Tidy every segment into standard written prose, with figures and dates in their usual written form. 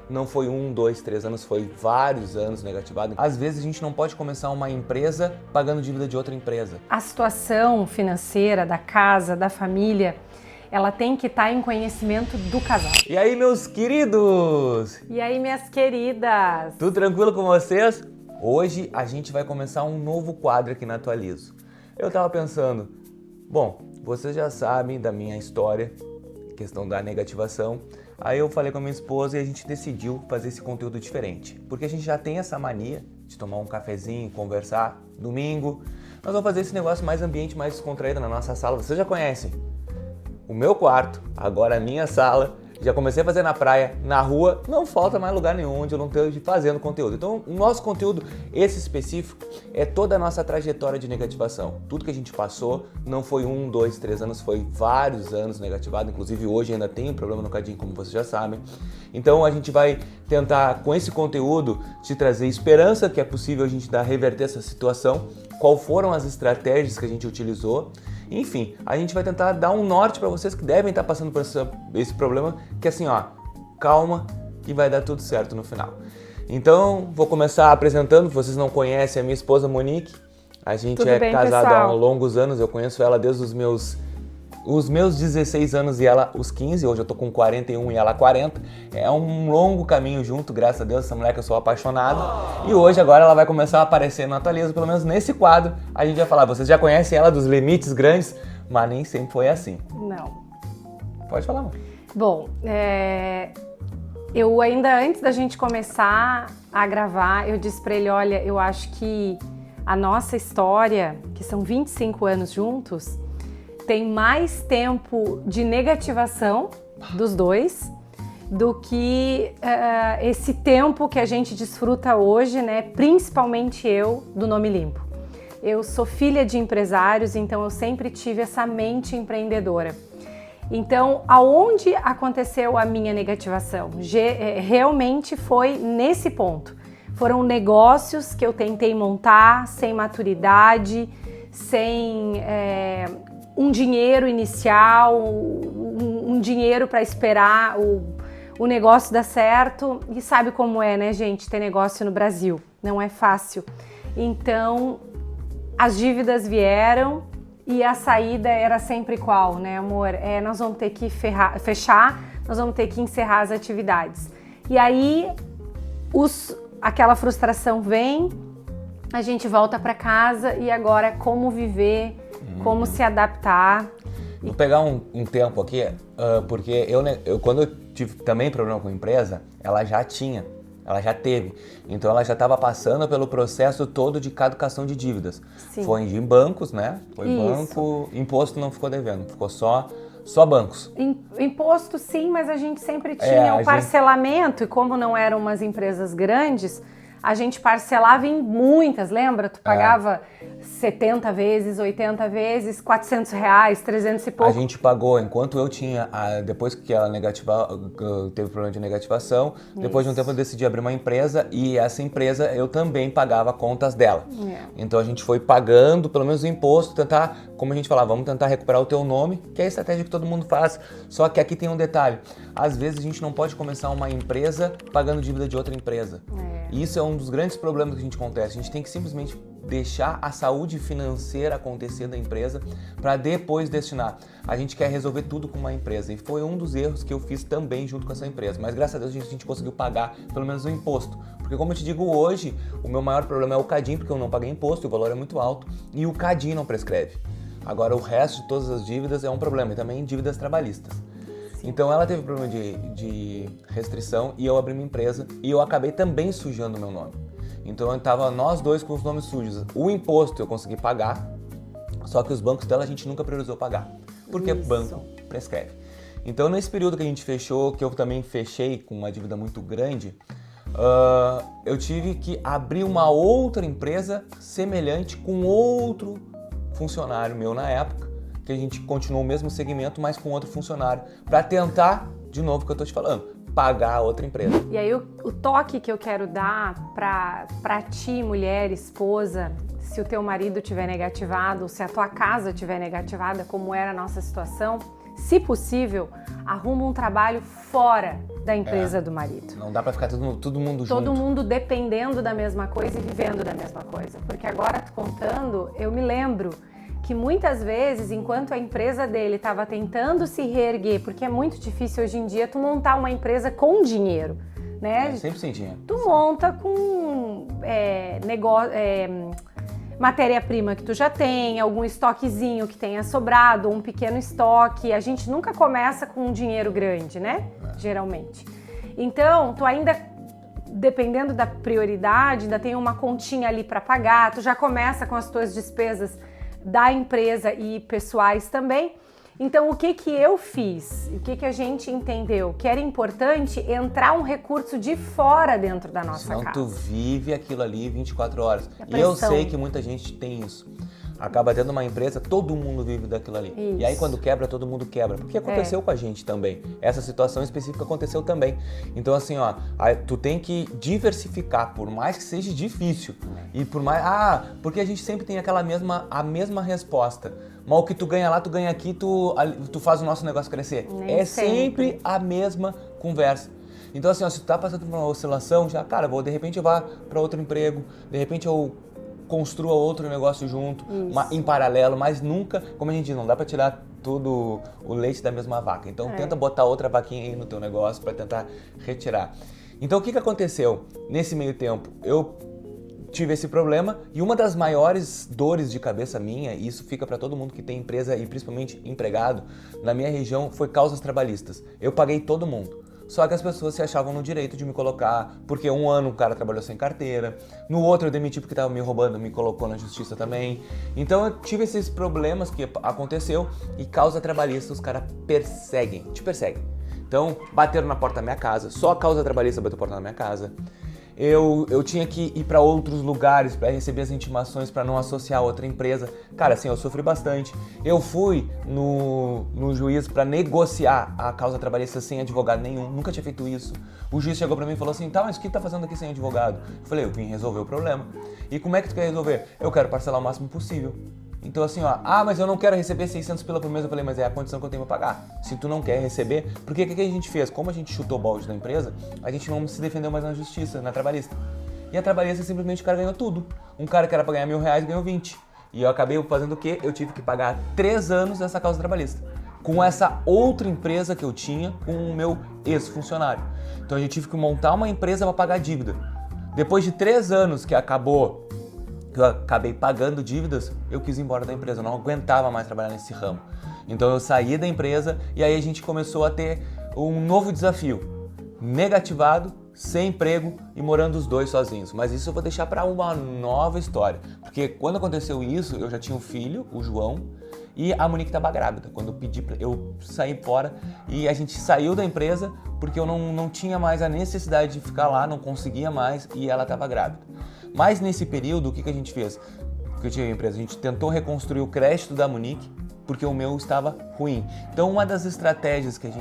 não foi 1, 2, 3 anos, foi vários anos negativado. Às vezes a gente não pode começar uma empresa pagando dívida de outra empresa. A situação financeira da casa, da família, ela tem que estar em conhecimento do casal. E aí, meus queridos? E aí, minhas queridas? Tudo tranquilo com vocês? Hoje a gente vai começar um novo quadro aqui na Atualizo. Eu tava pensando, bom, vocês já sabem da minha história, questão da negativação. Aí eu falei com a minha esposa e a gente decidiu fazer esse conteúdo diferente. Porque a gente já tem essa mania de tomar um cafezinho, conversar, domingo. Nós vamos fazer esse negócio mais ambiente, mais descontraído na nossa sala. Vocês já conhecem o meu quarto, agora a minha sala. Já comecei a fazer na praia, na rua, não falta mais lugar nenhum onde eu não esteja fazendo conteúdo. Então, o nosso conteúdo, esse específico, é toda a nossa trajetória de negativação. Tudo que a gente passou, não foi 1, 2, 3 anos, foi vários anos negativado. Inclusive, hoje ainda tem um problema no cadinho, como vocês já sabem. Então, a gente vai tentar, com esse conteúdo, te trazer esperança que é possível a gente reverter essa situação, qual foram as estratégias que a gente utilizou. Enfim, a gente vai tentar dar um norte para vocês que devem estar passando por esse problema, que assim, ó, calma que vai dar tudo certo no final. Então, vou começar apresentando, vocês não conhecem a minha esposa Monique, a gente Tudo é bem, casado pessoal? há longos anos, eu conheço ela desde os meus 16 anos e ela os 15, hoje eu tô com 41 e ela 40. É um longo caminho junto, graças a Deus, essa mulher que eu sou apaixonado. E hoje, agora, ela vai começar a aparecer no Atualizo, pelo menos nesse quadro, a gente vai falar, vocês já conhecem ela dos limites grandes, mas nem sempre foi assim. Não. Pode falar, amor. Bom, eu ainda antes da gente começar a gravar, eu disse pra ele, olha, eu acho que a nossa história, que são 25 anos juntos, tem mais tempo de negativação dos dois do que esse tempo que a gente desfruta hoje, né? Principalmente eu, do Nome Limpo. Eu sou filha de empresários, então eu sempre tive essa mente empreendedora. Então, aonde aconteceu a minha negativação? Realmente foi nesse ponto. Foram negócios que eu tentei montar sem maturidade, sem um dinheiro inicial, um dinheiro para esperar o negócio dar certo. E sabe como é, né, gente, ter negócio no Brasil? Não é fácil. Então, as dívidas vieram e a saída era sempre qual, né, amor? Nós vamos ter que fechar, nós vamos ter que encerrar as atividades. E aí, aquela frustração vem, a gente volta para casa e agora como viver, como se adaptar. Vou pegar um tempo aqui, porque eu quando eu tive também problema com a empresa, ela já teve. Então ela já estava passando pelo processo todo de caducação de dívidas. Sim. Foi em bancos, né? Foi Isso. banco, imposto não ficou devendo, ficou só bancos. Imposto sim, mas a gente sempre tinha o parcelamento e como não eram umas empresas grandes, a gente parcelava em muitas, lembra? Tu pagava 70 vezes, 80 vezes, R$400, 300 e pouco. A gente pagou, enquanto eu tinha, depois que ela teve problema de negativação, depois de um tempo eu decidi abrir uma empresa e essa empresa eu também pagava contas dela. Então a gente foi pagando, pelo menos o imposto, tentar, como a gente falava, vamos tentar recuperar o teu nome, que é a estratégia que todo mundo faz. Só que aqui tem um detalhe, às vezes a gente não pode começar uma empresa pagando dívida de outra empresa. E isso é um dos grandes problemas que a gente acontece. A gente tem que simplesmente deixar a saúde financeira acontecer da empresa para depois destinar. A gente quer resolver tudo com uma empresa e foi um dos erros que eu fiz também junto com essa empresa. Mas graças a Deus a gente conseguiu pagar pelo menos o imposto. Porque como eu te digo hoje, o meu maior problema é o CADIM, porque eu não paguei imposto e o valor é muito alto e o CADIM não prescreve. Agora o resto de todas as dívidas é um problema e também dívidas trabalhistas. Então ela teve problema de restrição e eu abri uma empresa e eu acabei também sujando o meu nome. Então nós dois com os nomes sujos. O imposto eu consegui pagar, só que os bancos dela a gente nunca priorizou pagar, porque o banco prescreve. Então nesse período que a gente fechou, que eu também fechei com uma dívida muito grande, eu tive que abrir uma outra empresa semelhante com outro funcionário meu na época, que a gente continuou o mesmo segmento, mas com outro funcionário, para tentar, de novo que eu tô te falando, pagar a outra empresa. E aí o toque que eu quero dar para ti, mulher, esposa, se o teu marido estiver negativado, ou se a tua casa estiver negativada, como era a nossa situação, se possível, arruma um trabalho fora da empresa do marido. Não dá pra ficar todo mundo junto. Todo mundo dependendo da mesma coisa e vivendo da mesma coisa. Porque agora, contando, eu me lembro que muitas vezes, enquanto a empresa dele estava tentando se reerguer, porque é muito difícil hoje em dia tu montar uma empresa com dinheiro, né? Sempre sem dinheiro. Tu monta com matéria-prima que tu já tem, algum estoquezinho que tenha sobrado, um pequeno estoque. A gente nunca começa com um dinheiro grande, né? Geralmente. Então, tu ainda, dependendo da prioridade, ainda tem uma continha ali para pagar, tu já começa com as tuas despesas da empresa e pessoais também. Então, o que eu fiz? O que a gente entendeu? Que era importante entrar um recurso de fora dentro da nossa casa. Senão tu vive aquilo ali 24 horas. E eu sei que muita gente tem isso. Acaba tendo uma empresa, todo mundo vive daquilo ali. Isso. E aí quando quebra, todo mundo quebra. Porque aconteceu com a gente também. Essa situação específica aconteceu também. Então assim, ó, tu tem que diversificar, por mais que seja difícil. E por mais... porque a gente sempre tem a mesma resposta. Mas o que tu ganha lá, tu ganha aqui, tu faz o nosso negócio crescer. Nem sempre a mesma conversa. Então assim, ó, se tu tá passando por uma oscilação, já, cara, de repente eu vá para outro emprego, de repente eu construa outro negócio junto, em paralelo, mas nunca, como a gente diz, não dá para tirar tudo o leite da mesma vaca. Então tenta botar outra vaquinha aí no teu negócio para tentar retirar. Então o que aconteceu? Nesse meio tempo, eu tive esse problema e uma das maiores dores de cabeça minha, e isso fica para todo mundo que tem empresa e principalmente empregado, na minha região foi causas trabalhistas. Eu paguei todo mundo. Só que as pessoas se achavam no direito de me colocar, porque um ano o cara trabalhou sem carteira, no outro eu demiti porque estava me roubando, me colocou na justiça também. Então eu tive esses problemas que aconteceu e causa trabalhista os caras te perseguem. Então bateram na porta da minha casa, só a causa trabalhista bateu na porta da minha casa. Eu tinha que ir para outros lugares para receber as intimações para não associar a outra empresa. Cara, assim, eu sofri bastante. Eu fui no juiz para negociar a causa trabalhista sem advogado nenhum, nunca tinha feito isso. O juiz chegou para mim e falou assim, tá, mas o que tá fazendo aqui sem advogado? Eu falei, eu vim resolver o problema. E como é que tu quer resolver? Eu quero parcelar o máximo possível. Então assim, ó, mas eu não quero receber 600 pila por mês. Eu falei, mas é a condição que eu tenho pra pagar. Se tu não quer receber, porque o que a gente fez? Como a gente chutou o balde da empresa, a gente não se defendeu mais na justiça, na trabalhista. E a trabalhista simplesmente o cara ganhou tudo. Um cara que era pra ganhar R$1.000 ganhou 20. E eu acabei fazendo o quê? Eu tive que pagar 3 anos dessa causa trabalhista. Com essa outra empresa que eu tinha, com o meu ex-funcionário. Então a gente tive que montar uma empresa pra pagar dívida. Depois de 3 anos que eu acabei pagando dívidas, eu quis ir embora da empresa, eu não aguentava mais trabalhar nesse ramo. Então eu saí da empresa e aí a gente começou a ter um novo desafio, negativado, sem emprego e morando os dois sozinhos. Mas isso eu vou deixar para uma nova história, porque quando aconteceu isso, eu já tinha um filho, o João, e a Monique estava grávida. Quando eu saí fora e a gente saiu da empresa porque eu não tinha mais a necessidade de ficar lá, não conseguia mais e ela estava grávida. Mas nesse período, o que a gente fez? Que eu tinha a empresa, a gente tentou reconstruir o crédito da Monique porque o meu estava ruim. Então uma das estratégias que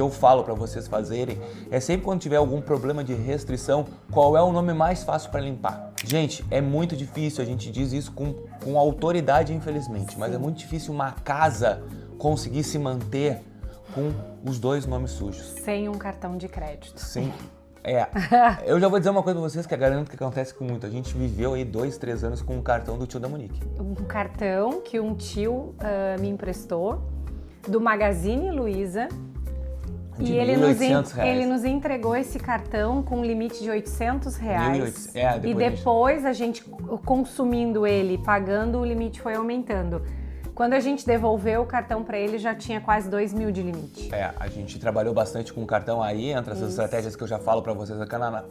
eu falo para vocês fazerem é sempre quando tiver algum problema de restrição, qual é o nome mais fácil para limpar? Gente, é muito difícil, a gente diz isso com autoridade, infelizmente, mas é muito difícil uma casa conseguir se manter com os 2 nomes sujos. Sem um cartão de crédito. Sim. Eu já vou dizer uma coisa pra vocês que eu garanto que acontece com muito. A gente viveu aí 2, 3 anos com um cartão do tio da Monique. Um cartão que um tio me emprestou, do Magazine Luiza. De e R$1.800. ele nos entregou esse cartão com um limite de R$800. E depois a gente consumindo ele, pagando, o limite foi aumentando. Quando a gente devolveu o cartão para ele, já tinha quase 2.000 de limite. A gente trabalhou bastante com o cartão aí, entre essas estratégias que eu já falo para vocês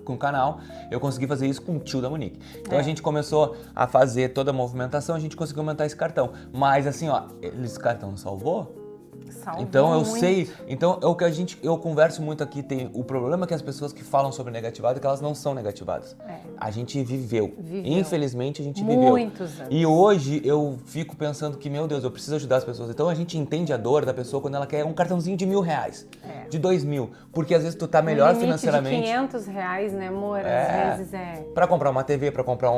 com o canal, eu consegui fazer isso com o tio da Monique. Então a gente começou a fazer toda a movimentação, a gente conseguiu aumentar esse cartão. Mas assim, ó, esse cartão salvou? Então eu sei, então é o que eu converso muito aqui, tem o problema que as pessoas que falam sobre negativado é que elas não são negativadas. A gente viveu. Infelizmente a gente viveu. Muitos anos. E hoje eu fico pensando que, meu Deus, eu preciso ajudar as pessoas. Então a gente entende a dor da pessoa quando ela quer um cartãozinho de R$1.000, de 2.000, porque às vezes tu tá melhor financeiramente. De R$500, né, amor? Às vezes Pra comprar uma TV, pra comprar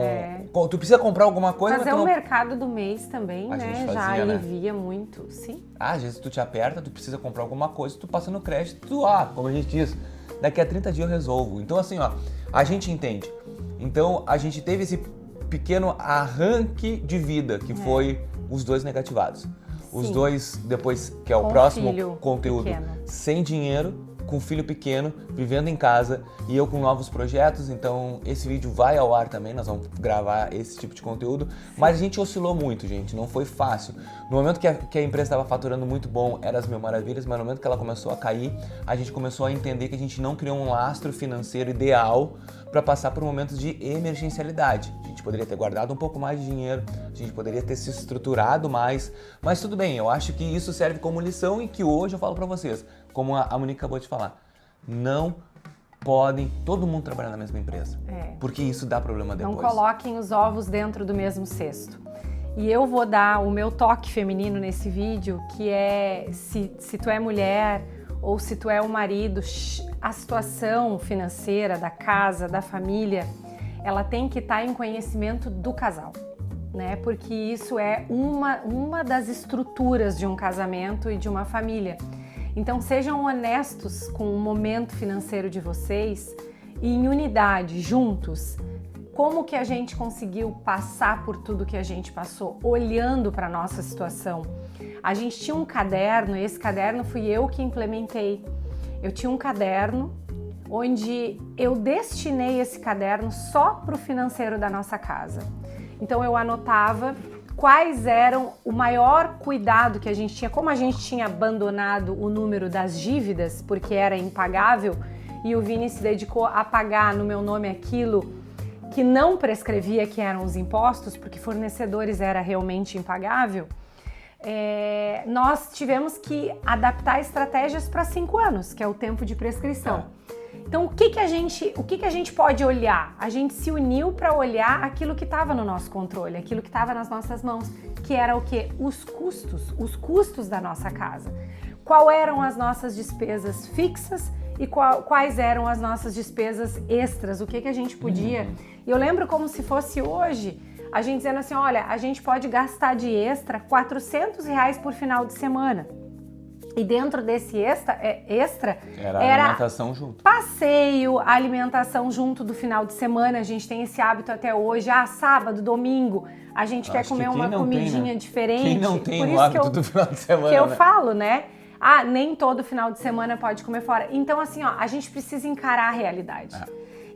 tu precisa comprar alguma coisa. Fazer o mercado do mês também, a né? Fazia, já alivia muito, sim. Às vezes tu te aperta, tu precisa comprar alguma coisa, tu passa no crédito, como a gente diz, daqui a 30 dias eu resolvo. Então assim, ó, a gente entende. Então a gente teve esse pequeno arranque de vida, que foi os dois negativados. Os dois, depois, que é o próximo conteúdo, sem dinheiro, com filho pequeno, vivendo em casa, e eu com novos projetos. Então esse vídeo vai ao ar também, nós vamos gravar esse tipo de conteúdo. Mas a gente oscilou muito, gente, não foi fácil. No momento que a empresa estava faturando muito bom, era as mil maravilhas, mas no momento que ela começou a cair, a gente começou a entender que a gente não criou um lastro financeiro ideal para passar por momentos de emergencialidade. A gente poderia ter guardado um pouco mais de dinheiro, a gente poderia ter se estruturado mais, mas tudo bem, eu acho que isso serve como lição e que hoje eu falo para vocês, como a Monique acabou de falar, não podem todo mundo trabalhar na mesma empresa, porque isso dá problema depois. Não coloquem os ovos dentro do mesmo cesto. E eu vou dar o meu toque feminino nesse vídeo, que é se tu é mulher ou se tu é o marido, a situação financeira da casa, da família, ela tem que estar em conhecimento do casal, né? Porque isso é uma das estruturas de um casamento e de uma família. Então sejam honestos com o momento financeiro de vocês e em unidade, juntos. Como que a gente conseguiu passar por tudo que a gente passou, olhando para a nossa situação? A gente tinha um caderno, e esse caderno fui eu que implementei. Eu tinha um caderno onde eu destinei esse caderno só para o financeiro da nossa casa. Então eu anotava quais eram o maior cuidado que a gente tinha, como a gente tinha abandonado o número das dívidas, porque era impagável, e o Vini se dedicou a pagar no meu nome aquilo que não prescrevia, que eram os impostos, porque fornecedores era realmente impagável. Nós tivemos que adaptar estratégias para 5 anos, que é o tempo de prescrição. Então, o que a gente pode olhar? A gente se uniu para olhar aquilo que estava no nosso controle, aquilo que estava nas nossas mãos, que era o quê? Os custos da nossa casa. Quais eram as nossas despesas fixas e quais eram as nossas despesas extras, o que a gente podia. E eu lembro como se fosse hoje, a gente dizendo assim, olha, a gente pode gastar de extra R$400 por final de semana. E dentro desse extra era alimentação junto. Passeio, alimentação junto do final de semana. A gente tem esse hábito até hoje. Sábado, domingo, a gente quer comer uma comidinha diferente. Quem não tem o hábito do final de semana, que eu falo, né? Nem todo final de semana pode comer fora. Então, assim, a gente precisa encarar a realidade.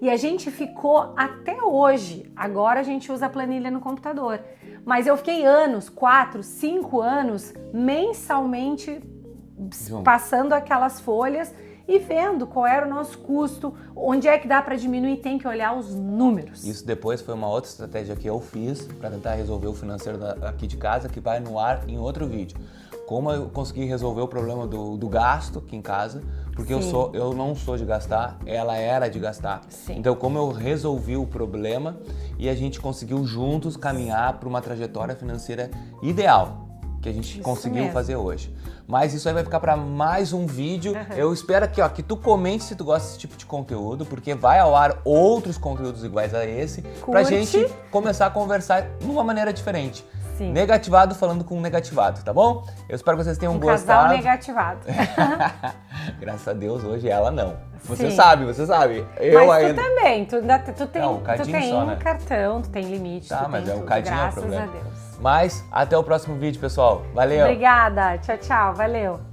E a gente ficou até hoje. Agora a gente usa a planilha no computador. Mas eu fiquei 4, 5 anos, mensalmente passando aquelas folhas e vendo qual era o nosso custo, onde é que dá para diminuir, tem que olhar os números. Isso depois foi uma outra estratégia que eu fiz para tentar resolver o financeiro aqui de casa, que vai no ar em outro vídeo. Como eu consegui resolver o problema do gasto aqui em casa, porque eu não sou de gastar, ela era de gastar. Então, como eu resolvi o problema e a gente conseguiu juntos caminhar para uma trajetória financeira ideal, que a gente conseguiu fazer hoje. Mas isso aí vai ficar para mais um vídeo. Eu espero que tu comente se tu gosta desse tipo de conteúdo, porque vai ao ar outros conteúdos iguais a esse, pra gente começar a conversar de uma maneira diferente. Negativado falando com negativado, tá bom? Eu espero que vocês tenham gostado. Casal negativado. Graças a Deus, hoje ela não. Você sabe. Mas ainda... tu também, tu tem só, né? cartão, tu tem limite, mas tem o cadinho é o problema. Graças a Deus. Mas até o próximo vídeo, pessoal. Valeu! Obrigada, tchau, valeu!